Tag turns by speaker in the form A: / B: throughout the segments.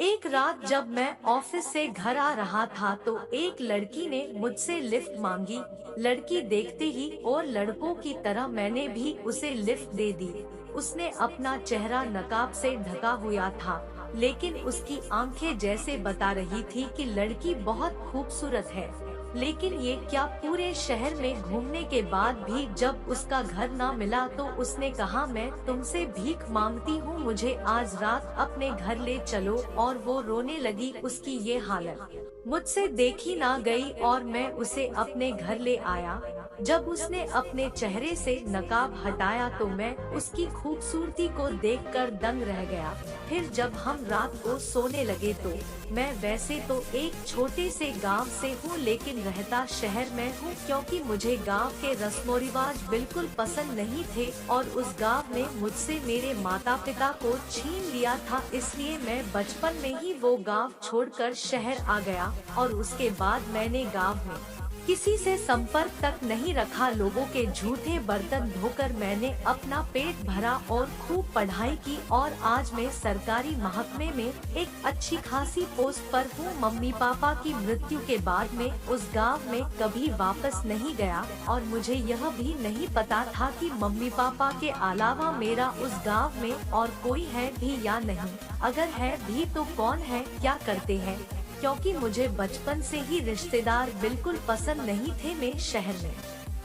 A: एक रात जब मैं ऑफिस से घर आ रहा था तो एक लड़की ने मुझसे लिफ्ट मांगी। लड़की देखते ही और लड़कों की तरह मैंने भी उसे लिफ्ट दे दी। उसने अपना चेहरा नकाब से ढका हुआ था, लेकिन उसकी आंखें जैसे बता रही थी कि लड़की बहुत खूबसूरत है। लेकिन ये क्या, पूरे शहर में घूमने के बाद भी जब उसका घर ना मिला तो उसने कहा, मैं तुमसे भीख मांगती हूँ, मुझे आज रात अपने घर ले चलो। और वो रोने लगी। उसकी ये हालत मुझसे देखी ना गई और मैं उसे अपने घर ले आया। जब उसने अपने चेहरे से नकाब हटाया तो मैं उसकी खूबसूरती को देखकर दंग रह गया। फिर जब हम रात को सोने लगे तो मैं वैसे तो एक छोटे से गांव से हूँ, लेकिन रहता शहर में हूँ, क्योंकि मुझे गांव के रस्मो रिवाज बिल्कुल पसंद नहीं थे और उस गांव ने मुझसे मेरे माता पिता को छीन लिया था। इसलिए मैं बचपन में ही वो गांव छोड़कर शहर आ गया और उसके बाद मैंने गांव में किसी से संपर्क तक नहीं रखा। लोगों के झूठे बर्तन धोकर मैंने अपना पेट भरा और खूब पढ़ाई की और आज मैं सरकारी महकमे में एक अच्छी खासी पोस्ट पर हूँ। मम्मी पापा की मृत्यु के बाद में उस गांव में कभी वापस नहीं गया और मुझे यह भी नहीं पता था कि मम्मी पापा के अलावा मेरा उस गांव में और कोई है भी या नहीं। अगर है भी तो कौन है, क्या करते हैं, क्योंकि मुझे बचपन से ही रिश्तेदार बिल्कुल पसंद नहीं थे। मैं शहर में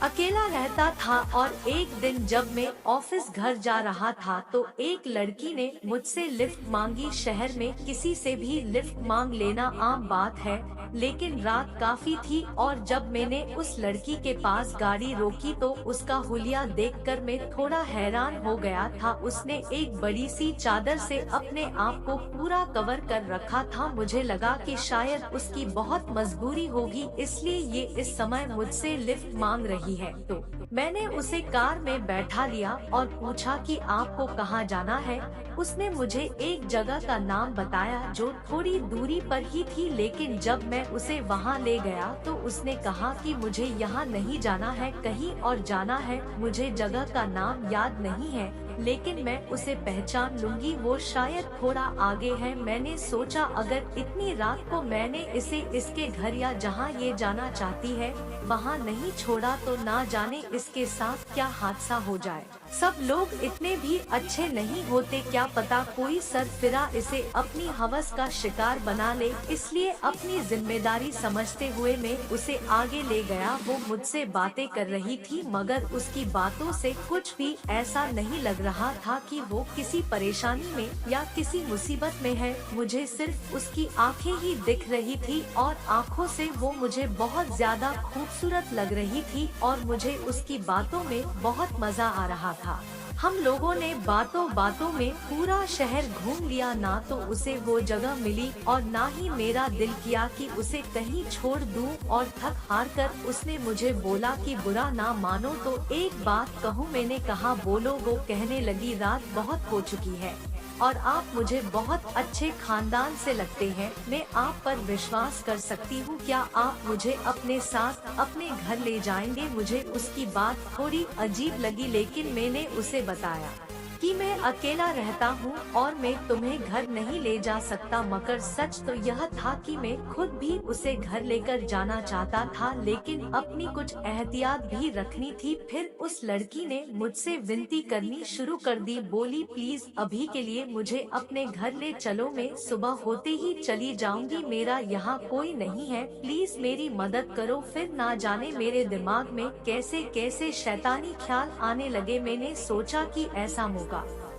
A: अकेला रहता था और एक दिन जब मैं ऑफिस घर जा रहा था तो एक लड़की ने मुझसे लिफ्ट मांगी। शहर में किसी से भी लिफ्ट मांग लेना आम बात है, लेकिन रात काफी थी और जब मैंने उस लड़की के पास गाड़ी रोकी तो उसका हुलिया देखकर मैं थोड़ा हैरान हो गया था। उसने एक बड़ी सी चादर से अपने आप को पूरा कवर कर रखा था। मुझे लगा कि शायद उसकी बहुत मजबूरी होगी, इसलिए ये इस समय मुझसे लिफ्ट मांग रही है। तो मैंने उसे कार में बैठा लिया और पूछा कि आपको कहाँ जाना है। उसने मुझे एक जगह का नाम बताया जो थोड़ी दूरी पर ही थी, लेकिन जब मैं उसे वहाँ ले गया तो उसने कहा कि मुझे यहाँ नहीं जाना है, कहीं और जाना है। मुझे जगह का नाम याद नहीं है, लेकिन मैं उसे पहचान लूंगी, वो शायद थोड़ा आगे है। मैंने सोचा अगर इतनी रात को मैंने इसे इसके घर या जहाँ ये जाना चाहती है वहाँ नहीं छोड़ा तो ना जाने इसके साथ क्या हादसा हो जाए। सब लोग इतने भी अच्छे नहीं होते, क्या पता कोई सरफिरा इसे अपनी हवस का शिकार बना ले। इसलिए अपनी जिम्मेदारी समझते हुए मैं उसे आगे ले गया। वो मुझसे बातें कर रही थी, मगर उसकी बातों से कुछ भी ऐसा नहीं लग रहा था कि वो किसी परेशानी में या किसी मुसीबत में है। मुझे सिर्फ उसकी आंखें ही दिख रही थी और आंखों से वो मुझे बहुत ज्यादा खूबसूरत लग रही थी और मुझे उसकी बातों में बहुत मजा आ रहा था। हम लोगों ने बातों बातों में पूरा शहर घूम लिया, ना तो उसे वो जगह मिली और ना ही मेरा दिल किया कि उसे कहीं छोड़ दूं। और थक हार कर उसने मुझे बोला कि बुरा ना मानो तो एक बात कहूँ। मैंने कहा बोलो। वो कहने लगी, रात बहुत हो चुकी है और आप मुझे बहुत अच्छे खानदान से लगते हैं, मैं आप पर विश्वास कर सकती हूँ, क्या आप मुझे अपने साथ अपने घर ले जाएंगे। मुझे उसकी बात थोड़ी अजीब लगी, लेकिन मैंने उसे बताया कि मैं अकेला रहता हूँ और मैं तुम्हें घर नहीं ले जा सकता। मगर सच तो यह था कि मैं खुद भी उसे घर लेकर जाना चाहता था, लेकिन अपनी कुछ एहतियात भी रखनी थी। फिर उस लड़की ने मुझसे विनती करनी शुरू कर दी, बोली प्लीज अभी के लिए मुझे अपने घर ले चलो, मैं सुबह होते ही चली जाऊंगी, मेरा यहाँ कोई नहीं है, प्लीज मेरी मदद करो। फिर ना जाने मेरे दिमाग में कैसे कैसे शैतानी ख्याल आने लगे। मैंने सोचा कि ऐसा मौका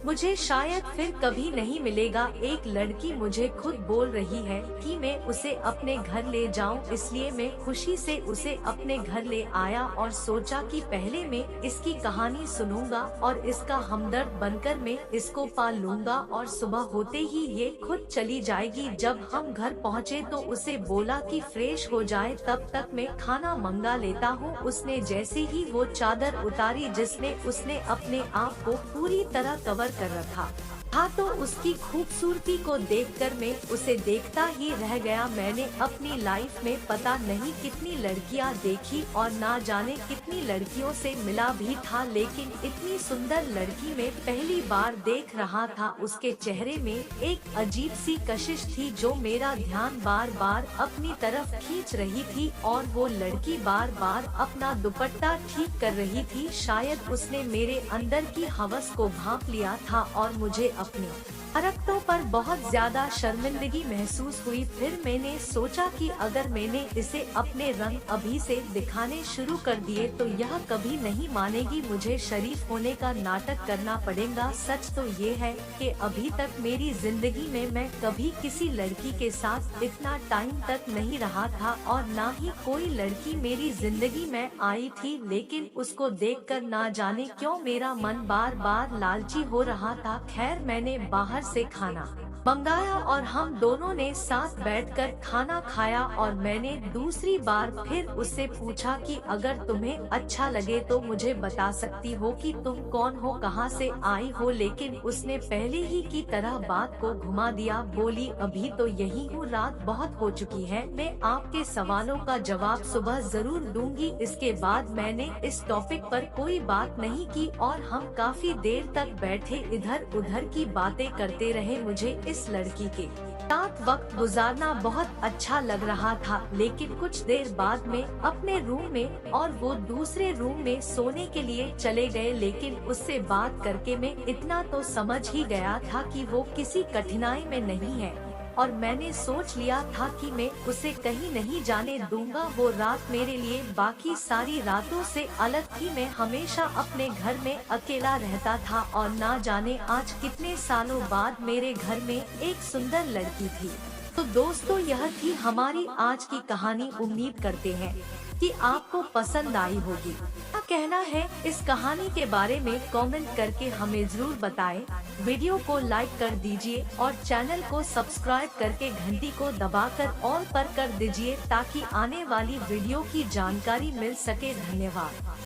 A: मुझे शायद फिर कभी नहीं मिलेगा। एक लड़की मुझे खुद बोल रही है कि मैं उसे अपने घर ले जाऊं, इसलिए मैं खुशी से उसे अपने घर ले आया और सोचा कि पहले मैं इसकी कहानी सुनूंगा और इसका हमदर्द बनकर मैं इसको पाल लूंगा और सुबह होते ही ये खुद चली जाएगी। जब हम घर पहुँचे तो उसे बोला कि फ्रेश हो जाए, तब तक मैं खाना मंगा लेता हूँ। उसने जैसे ही वो चादर उतारी जिसने उसने अपने आप को पूरी तरह कवर कर रखा था तो उसकी खूबसूरती को देखकर मैं उसे देखता ही रह गया। मैंने अपनी लाइफ में पता नहीं कितनी लड़कियां देखी और ना जाने कितनी लड़कियों से मिला भी था, लेकिन इतनी सुंदर लड़की मैं पहली बार देख रहा था। उसके चेहरे में एक अजीब सी कशिश थी जो मेरा ध्यान बार बार अपनी तरफ खींच रही थी, और वो लड़की बार बार अपना दुपट्टा ठीक कर रही थी। शायद उसने मेरे अंदर की हवस को भांप लिया था और मुझे अपनी हरकतों पर बहुत ज्यादा शर्मिंदगी महसूस हुई। फिर मैंने सोचा कि अगर मैंने इसे अपने रंग अभी से दिखाने शुरू कर दिए तो यह कभी नहीं मानेगी। मुझे शरीफ होने का नाटक करना पड़ेगा। सच तो ये है कि अभी तक मेरी जिंदगी में मैं कभी किसी लड़की के साथ इतना टाइम तक नहीं रहा था और ना ही कोई लड़की मेरी जिंदगी में आई थी, लेकिन उसको देखकर ना जाने क्यों मेरा मन बार बार लालची हो रहा था। खैर, मैंने बाहर से खाना मंगाया और हम दोनों ने साथ बैठकर खाना खाया, और मैंने दूसरी बार फिर उससे पूछा कि अगर तुम्हें अच्छा लगे तो मुझे बता सकती हो कि तुम कौन हो, कहां से आई हो। लेकिन उसने पहले ही की तरह बात को घुमा दिया। बोली, अभी तो यही हूँ, रात बहुत हो चुकी है, मैं आपके सवालों का जवाब सुबह जरूर दूंगी। इसके बाद मैंने इस टॉपिक पर कोई बात नहीं की और हम काफी देर तक बैठे इधर उधर की बातें करते रहे। मुझे इस लड़की के साथ वक्त गुजारना बहुत अच्छा लग रहा था, लेकिन कुछ देर बाद में अपने रूम में और वो दूसरे रूम में सोने के लिए चले गए। लेकिन उससे बात करके मैं इतना तो समझ ही गया था कि वो किसी कठिनाई में नहीं है, और मैंने सोच लिया था कि मैं उसे कहीं नहीं जाने दूंगा। वो रात मेरे लिए बाकी सारी रातों से अलग थी। मैं हमेशा अपने घर में अकेला रहता था और ना जाने आज कितने सालों बाद मेरे घर में एक सुंदर लड़की थी। तो दोस्तों, यह थी हमारी आज की कहानी। उम्मीद करते हैं कि आपको पसंद आई होगी। क्या कहना है इस कहानी के बारे में कमेंट करके हमें जरूर बताएं। वीडियो को लाइक कर दीजिए और चैनल को सब्सक्राइब करके घंटी को दबाकर ऑल पर कर दीजिए ताकि आने वाली वीडियो की जानकारी मिल सके। धन्यवाद।